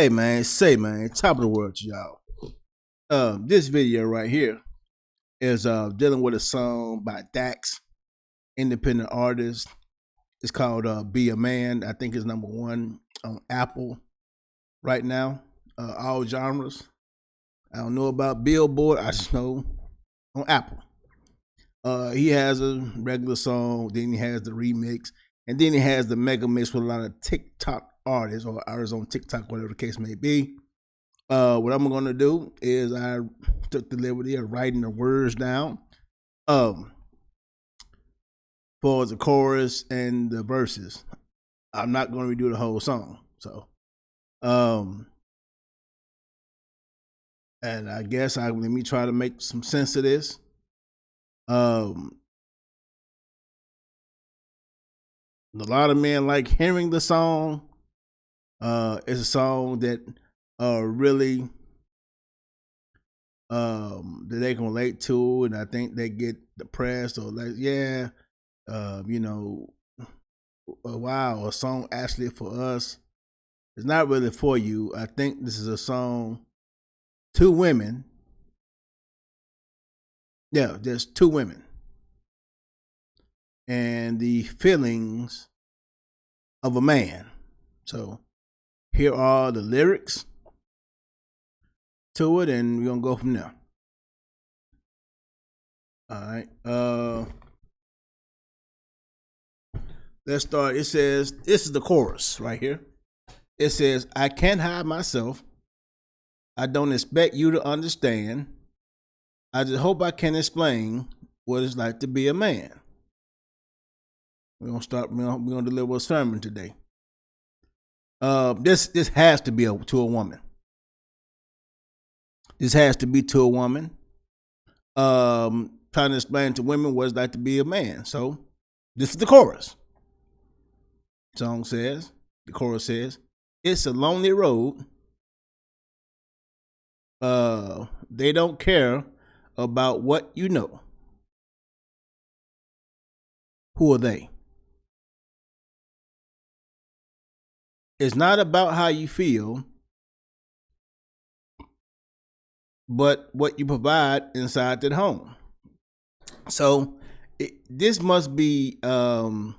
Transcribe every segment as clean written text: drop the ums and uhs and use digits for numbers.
Hey man, top of the world to y'all. This video right here is dealing with a song by Dax, independent artist. It's called "Be a Man." I think it's #1 on Apple right now. All genres. I don't know about Billboard. I just know on Apple. He has a regular song, then he has the remix, and then he has the mega mix with a lot of TikTok artists or artists on TikTok, whatever the case may be. What I'm gonna do is I took the liberty of writing the words down um for the chorus and the verses. I'm not gonna redo the whole song. So um and I guess let me try to make some sense of this. Um a lot of men like hearing the song. It's a song that really that they can relate to, and I think they get depressed or like, yeah, you know, wow, a song actually for us. It's not really for you. I think this is a song to women. Yeah, there's two women and the feelings of a man. So here are the lyrics to it, and we're gonna go from there. All right. Let's start. It says, this is the chorus right here. It says, I can't hide myself. I don't expect you to understand. I just hope I can explain what it's like to be a man. We're gonna start. We're gonna deliver a sermon today. This has to be to a woman. This has to be to a woman. Trying to explain to women what it's like to be a man. So this is the chorus. The chorus says, it's a lonely road. They don't care about what you know. Who are they? It's not about how you feel, but what you provide inside that home. So this must be as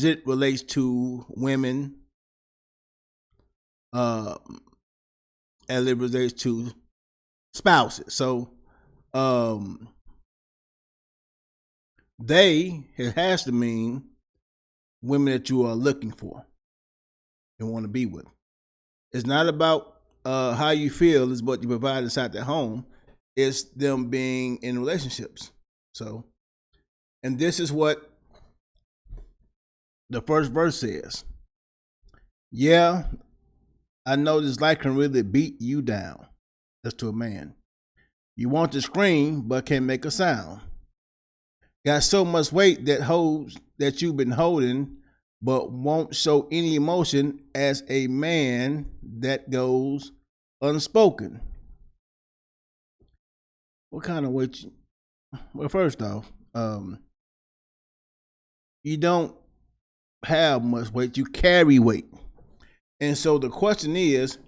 it relates to women, as it relates to spouses. So it has to mean women that you are looking for and want to be with. It's not about how you feel, is what you provide inside that home. It's them being in relationships. So, and this is what the first verse says. Yeah, I know this life can really beat you down. That's to a man. You want to scream, but can't make a sound. Got so much weight that you've been holding, but won't show any emotion as a man that goes unspoken. What kind of weight? Well, first off, you don't have much weight. You carry weight, and so the question is,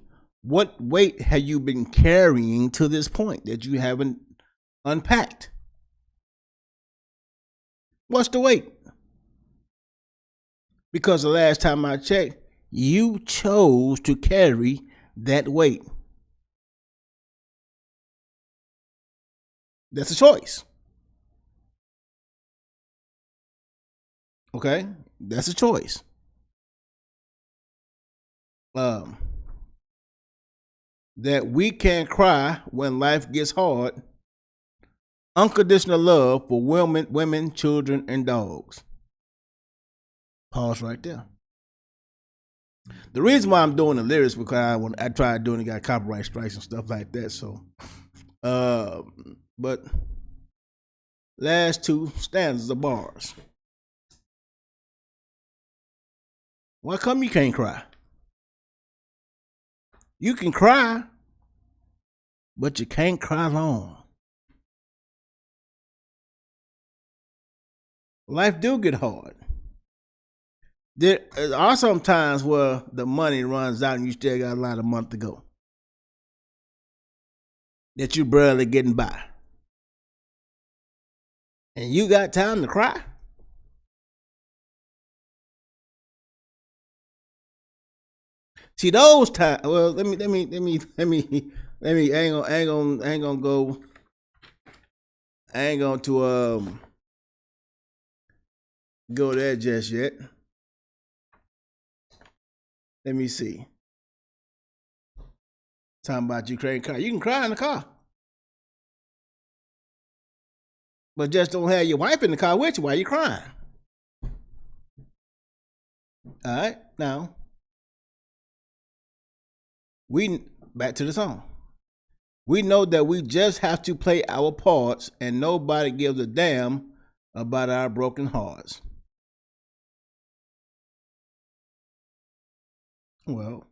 what weight have you been carrying to this point that you haven't unpacked? What's the weight? Because the last time I checked, you chose to carry that weight. That's a choice. Okay? That's a choice. That we can't cry when life gets hard. Unconditional love for women, children, and dogs. Pause right there. The reason why I'm doing the lyrics because I tried doing it, got copyright strikes and stuff like that. So, but last two stanzas of bars. Why come you can't cry? You can cry, but you can't cry long. Life do get hard. There are some times where the money runs out and you still got a lot of month to go. That you barely getting by. And you got time to cry? See those times. Well, let me. I ain't gonna go. I ain't going to go there just yet. Let me see. Talking about you crying car. You can cry in the car. But just don't have your wife in the car with you while you're crying. All right, now we back to the song. We know that we just have to play our parts, and nobody gives a damn about our broken hearts. Well,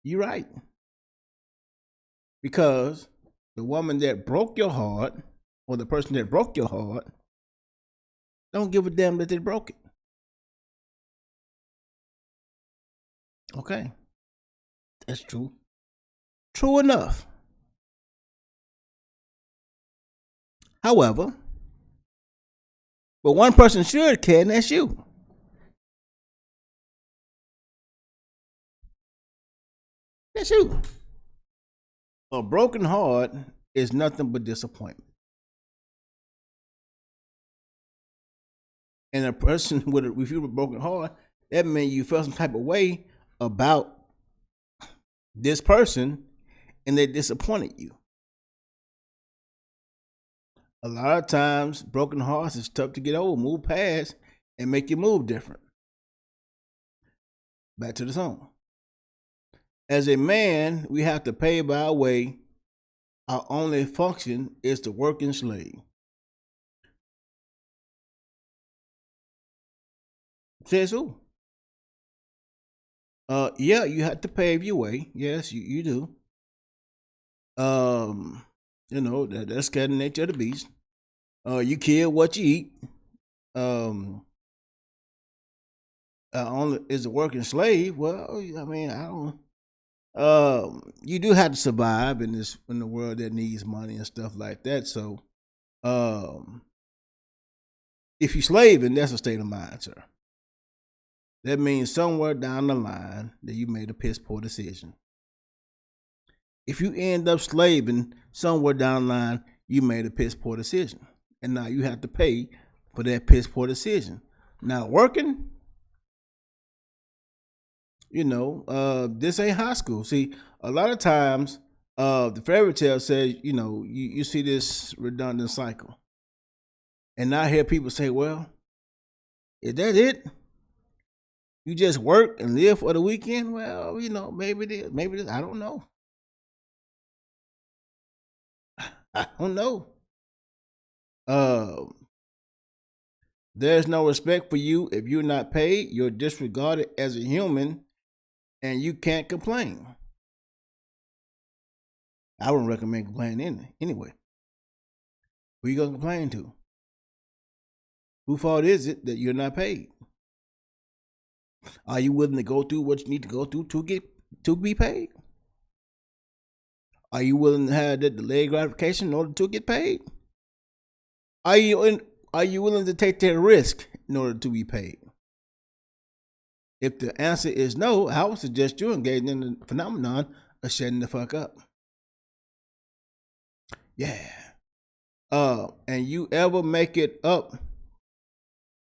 you're right. Because the woman that broke your heart, or the person that broke your heart, don't give a damn that they broke it. Okay. That's true. True enough. However, but one person should care, and that's you. That's you. A broken heart is nothing but disappointment. And a person with a broken heart, that means you felt some type of way about this person and they disappointed you. A lot of times, broken hearts is tough to get over, move past, and make you move different. Back to the song. As a man, we have to pay by our way. Our only function is to work and slave. Says who? Yeah, you have to pave your way. Yes, you do. That's kind of nature of the beast. You kill what you eat. Only is a working slave. Well, I mean, I don't. You do have to survive in the world that needs money and stuff like that. So, if you're slaving, that's a state of mind, sir. That means somewhere down the line that you made a piss poor decision. If you end up slaving, somewhere down the line, you made a piss poor decision. And now you have to pay for that piss poor decision. Now working, this ain't high school. See, a lot of times, the fairy tale says, you see this redundant cycle. And I hear people say, well, is that it? You just work and live for the weekend? Well, maybe it is. Maybe it is. I don't know. I don't know. There's no respect for you if you're not paid. You're disregarded as a human, and you can't complain. I wouldn't recommend complaining anyway. Who you gonna complain to? Whose fault is it that you're not paid? Are you willing to go through what you need to go through to be paid? Are you willing to have that delayed gratification in order to get paid? Are you willing to take that risk in order to be paid? If the answer is no, I would suggest you engage in the phenomenon of shutting the fuck up. Yeah. And you ever make it up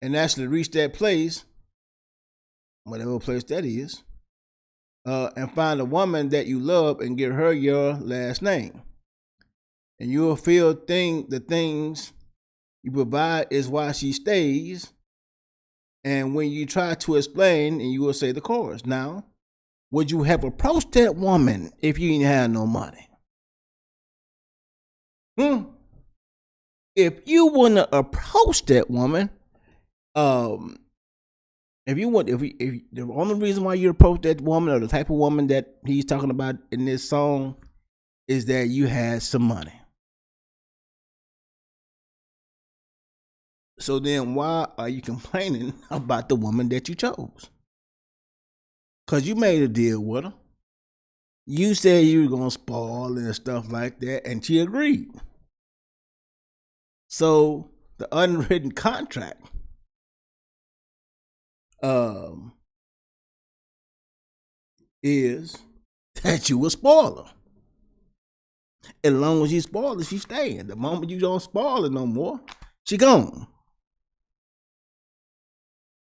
and actually reach that place, whatever place that is, and find a woman that you love and give her your last name. And you'll feel the things you provide is why she stays. And when you try to explain, and you will say the chorus. Now, would you have approached that woman if you didn't have no money? If you want to approach that woman, the only reason why you approach that woman or the type of woman that he's talking about in this song is that you had some money. So then why are you complaining about the woman that you chose? Because you made a deal with her. You said you were going to spoil and stuff like that, and she agreed. So the unwritten contract is that you a spoiler. As long as you spoil her, she staying. The moment you don't spoil her no more, she gone.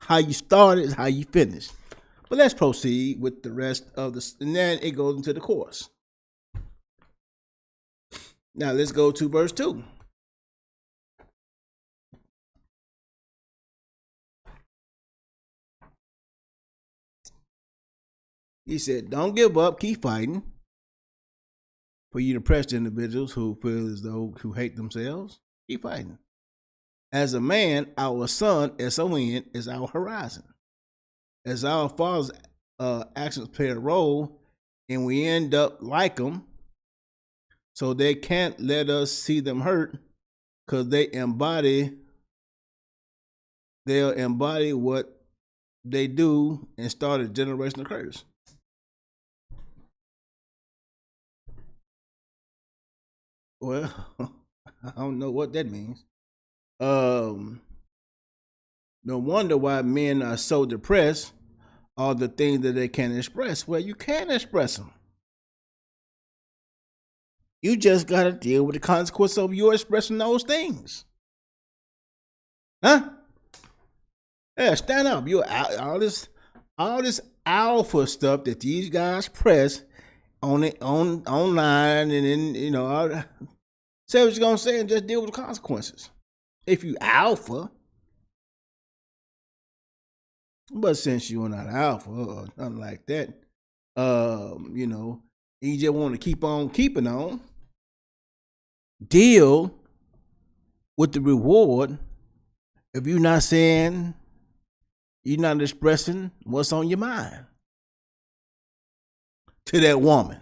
How you started is how you finish. But let's proceed with the rest of this, and then it goes into the course. Now let's go to verse 2. He said, don't give up, keep fighting. For you depressed individuals who feel as though who hate themselves, keep fighting. As a man, our sun, S-O-N, is our horizon. As our father's actions play a role, and we end up like them, so they can't let us see them hurt, because they'll embody what they do and start a generational curse. Well, I don't know what that means. No wonder why men are so depressed. All the things that they can't express. Well, you can express them. You just got to deal with the consequence of you expressing those things. Huh? Yeah, stand up. You all this alpha stuff that these guys press on it online, and then say what you're gonna say and just deal with the consequences. If you alpha. But since you're not alpha or nothing like that, you just want to keep on keeping on. Deal with the reward if you're not saying, you're not expressing what's on your mind to that woman.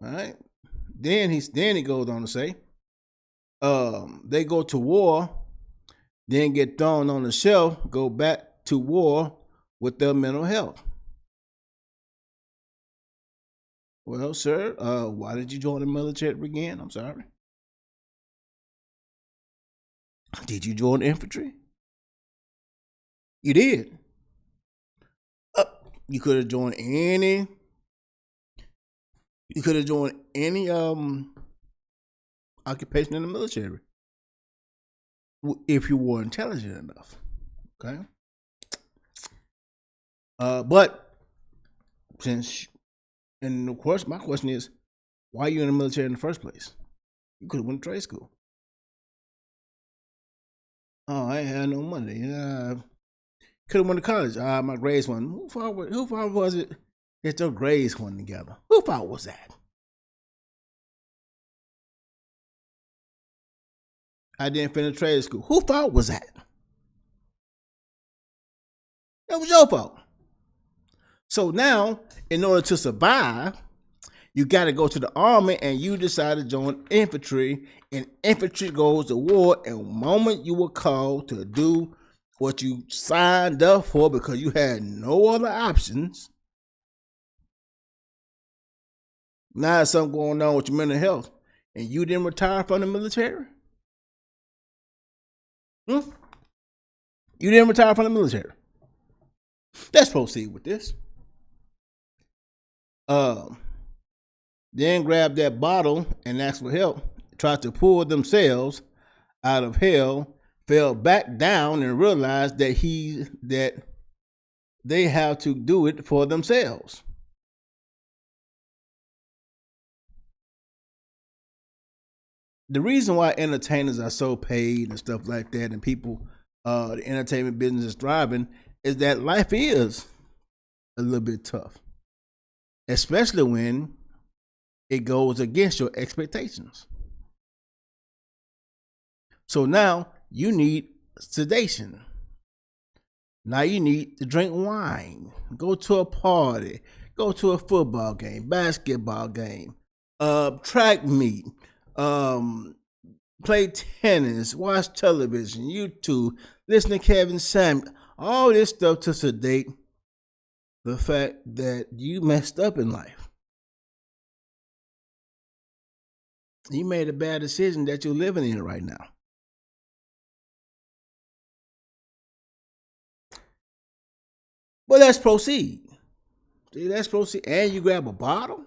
All right. Then he goes on to say, they go to war, then get thrown on the shelf, go back to war with their mental health. Well, sir, why did you join the military again? I'm sorry. Did you join the infantry? You did. You could have joined any. You could have joined any occupation in the military if you were intelligent enough. Okay. But since, and of course, my question is, why are you in the military in the first place? You could have went to trade school. Oh, I ain't had no money. Could have went to college. My grades went. Who fault was it that your grades went together? Who fault was that? I didn't finish trade school. Who fault was that? That was your fault. So now, in order to survive, you got to go to the army, and you decide to join infantry, and infantry goes to war. And the moment you were called to do what you signed up for because you had no other options, now there's something going on with your mental health, and you didn't retire from the military? You didn't retire from the military. Let's proceed with this. Then grab that bottle and ask for help. Tried to pull themselves out of hell, fell back down, and realized that they have to do it for themselves. The reason why entertainers are so paid and stuff like that, and people, the entertainment business is thriving, is that life is a little bit tough, especially when it goes against your expectations. So now you need sedation. Now you need to drink wine, go to a party, go to a football game, basketball game, track meet, play tennis, watch television, YouTube, listen to Kevin Samuels, all this stuff to sedate the fact that you messed up in life. You made a bad decision that you're living in right now. But let's proceed. See, let's proceed. And you grab a bottle?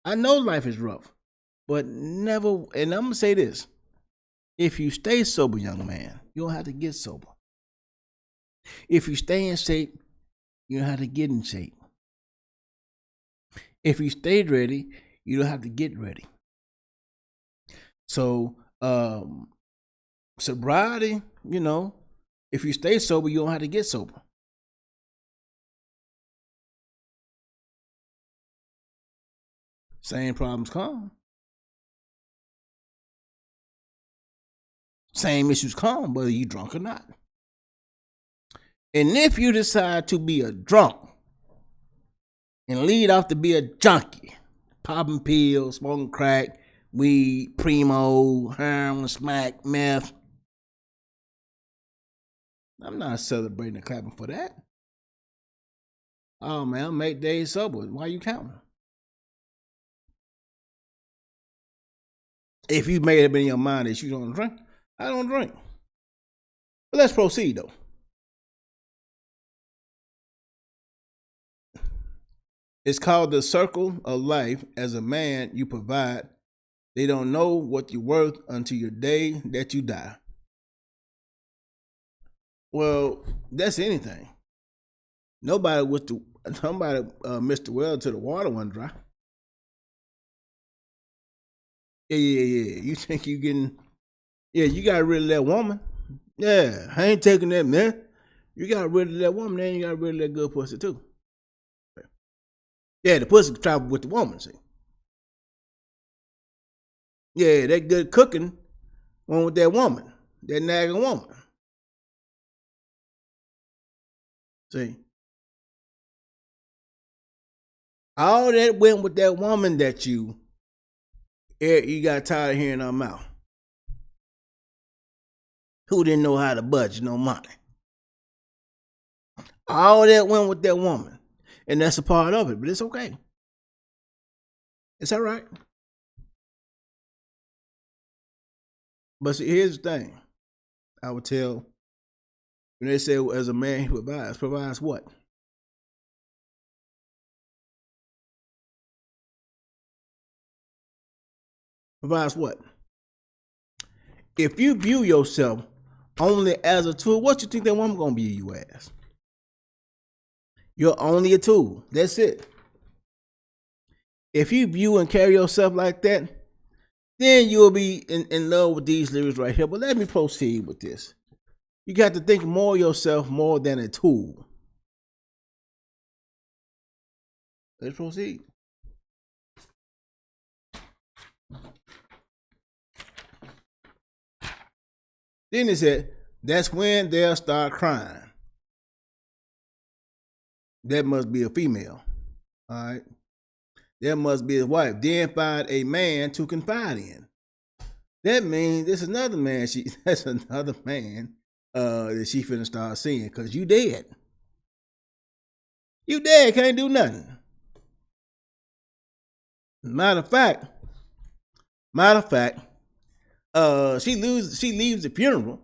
I know life is rough, but never, and I'm going to say this. If you stay sober, young man, you don't have to get sober. If you stay in shape, you don't have to get in shape. If you stay ready, you don't have to get ready. So, sobriety, if you stay sober, you don't have to get sober. Same problems come. Same issues come, whether you drunk or not. And if you decide to be a drunk and lead off to be a junkie, popping pills, smoking crack, weed, primo, heroin, smack, meth, I'm not celebrating and clapping for that. Oh man, I'm 8 days sober. Why are you counting? If you made up in your mind that you don't drink, I don't drink. But let's proceed though. It's called the circle of life. As a man, you provide. They don't know what you're worth until your day that you die. Well, that's anything. Somebody missed the well till the water went dry. Yeah. You think you getting? Yeah, you got rid of that woman. Yeah, I ain't taking that, man. You got rid of that woman, then you got rid of that good pussy too. Yeah, the pussy travel with the woman, see. Yeah, that good cooking went with that woman, that nagging woman. See, all that went with that woman that you got tired of hearing her mouth. Who didn't know how to budget no money. All that went with that woman. And that's a part of it, but it's okay. It's all right. But see, here's the thing. I would tell, when they say as a man he provides what? Provides what? If you view yourself only as a tool, what you think that woman gonna view you as? You're only a tool. That's it. If you view and carry yourself like that, then you'll be in love with these lyrics right here. But let me proceed with this. You got to think more of yourself more than a tool. Let's proceed. Then it said, that's when they'll start crying. That must be a female. All right. That must be his wife. Then find a man to confide in. That means there's another man. That's another man that she finna start seeing, because you dead. You dead, can't do nothing. Matter of fact, she leaves the funeral.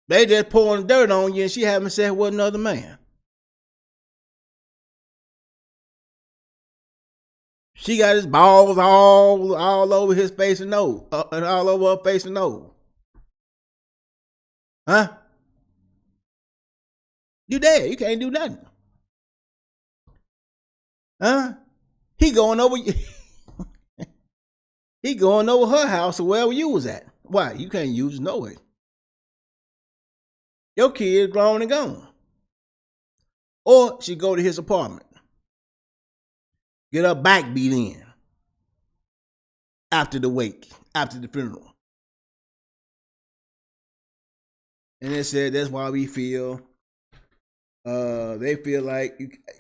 They just pouring dirt on you, and she having sex with another man. She got his balls all over his face and nose, and all over her face and nose. Huh? You dead. You can't do nothing. Huh? He going over he going over her house or wherever you was at. Why? You can't use no way. Your kid grown and gone. Or she go to his apartment. Get her back beat in. After the wake. After the funeral. And it said that's why we feel they feel like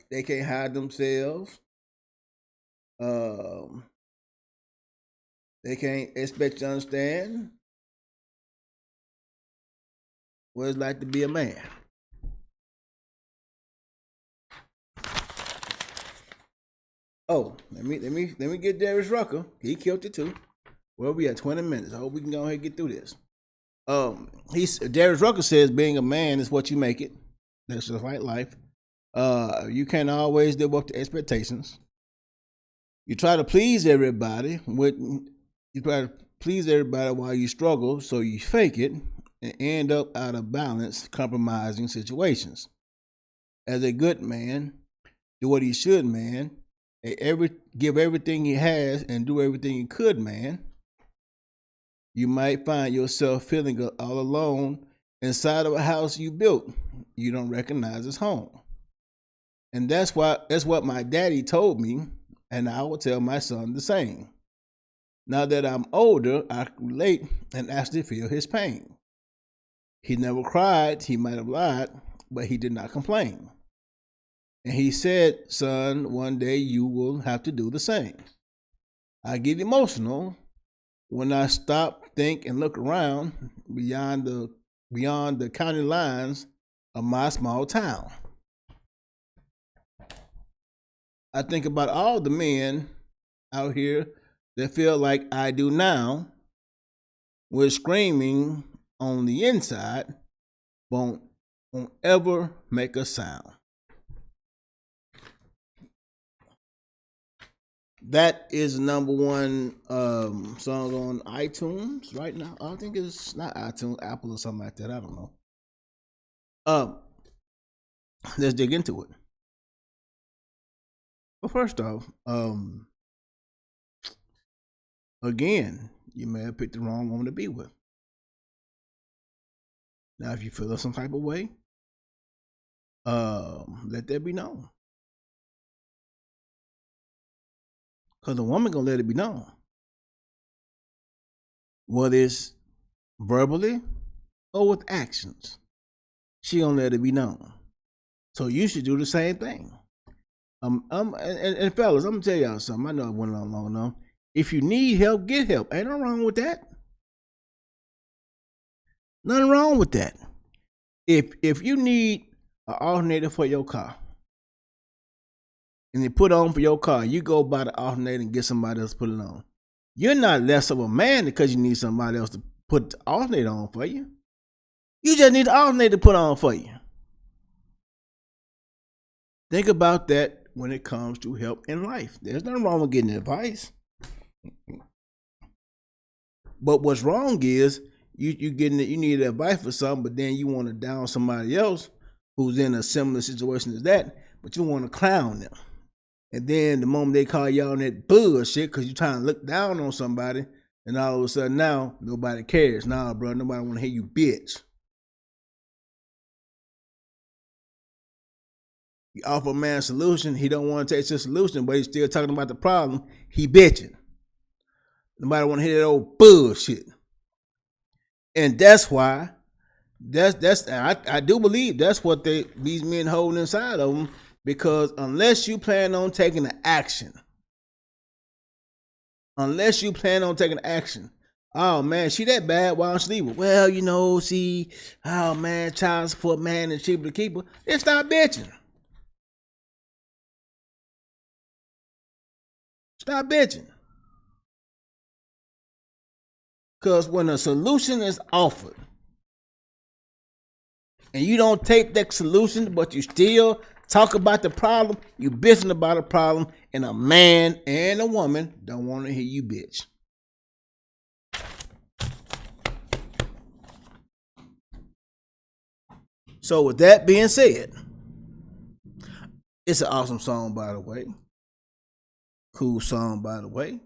they can't hide themselves. They can't expect you to understand what it's like to be a man. Oh, let me get Darius Rucker. He killed it too. Well, we at 20 minutes. I hope we can go ahead and get through this. Darius Rucker says being a man is what you make it. That's just like life. You can't always live up to expectations. You try to please everybody while you struggle, so you fake it and end up out of balance, compromising situations. As a good man, do what he should, man. Give everything he has and do everything he could, man. You might find yourself feeling all alone inside of a house you built you don't recognize as home. And that's what my daddy told me, and I will tell my son the same. Now that I'm older, I relate and actually feel his pain. He never cried, he might have lied, but he did not complain. And he said, son, one day you will have to do the same. I get emotional when I stop, think, and look around beyond the county lines of my small town. I think about all the men out here that feel like I do now, with screaming on the inside, won't ever make a sound. That is number one song on iTunes right now. I think it's not iTunes, Apple or something like that. I don't know. Let's dig into it. Well, first off, again, you may have picked the wrong woman to be with. Now, if you feel some type of way, let that be known. Because the woman gonna let it be known. Whether it's verbally or with actions, she gonna let it be known. So you should do the same thing. And fellas, I'm gonna tell y'all something. I know I went on long enough. If you need help, get help. Ain't nothing wrong with that. Nothing wrong with that. If you need an alternator for your car, and they put on for your car, you go buy the alternator and get somebody else to put it on. You're not less of a man because you need somebody else to put the alternator on for you. You just need the alternator to put on for you. Think about that when it comes to help in life. There's nothing wrong with getting advice. But what's wrong is you need advice for something, but then you want to down somebody else who's in a similar situation as that, but you want to clown them. And then the moment they call y'all on that bullshit because you're trying to look down on somebody, and all of a sudden now nobody cares. Nah, bro, nobody want to hear you bitch. You offer a man a solution, he don't want to take the solution, but he's still talking about the problem. He bitching. Nobody want to hear that old bullshit. And that's why I do believe that's what these men hold inside of them. Because unless you plan on taking the action, oh man, she that bad, why don't you leave her? Well, see, oh man, child support man and cheaper to keep her. Then stop bitching. Stop bitching. Because when a solution is offered, and you don't take that solution, but you still talk about the problem, you bitching about a problem, and a man and a woman don't want to hear you bitch. So with that being said, it's an awesome song, by the way. Cool song, by the way.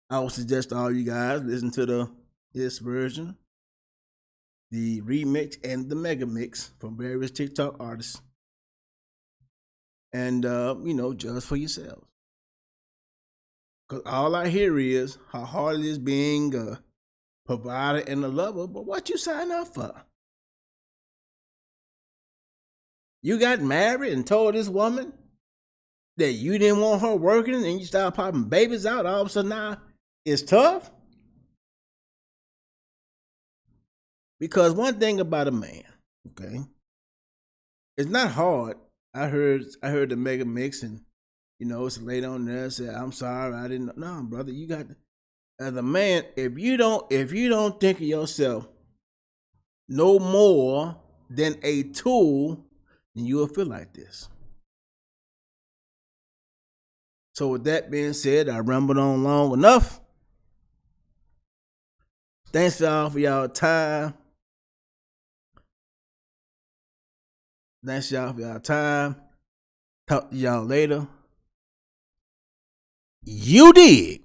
I would suggest all you guys listen to this version, the remix and the mega mix from various TikTok artists. And, judge for yourselves. Because all I hear is how hard it is being a provider and a lover, but what you sign up for? You got married and told this woman that you didn't want her working and you started popping babies out. All of a sudden now is tough. Because one thing about a man, okay, it's not hard. I heard the mega mix, and it's late on there. Said, "I'm sorry, I didn't." No, brother, you got as a man. If you don't think of yourself no more than a tool, then you will feel like this. So with that being said, I rambled on long enough. Thanks y'all for y'all time. Thanks y'all for y'all time. Talk to y'all later. You dig.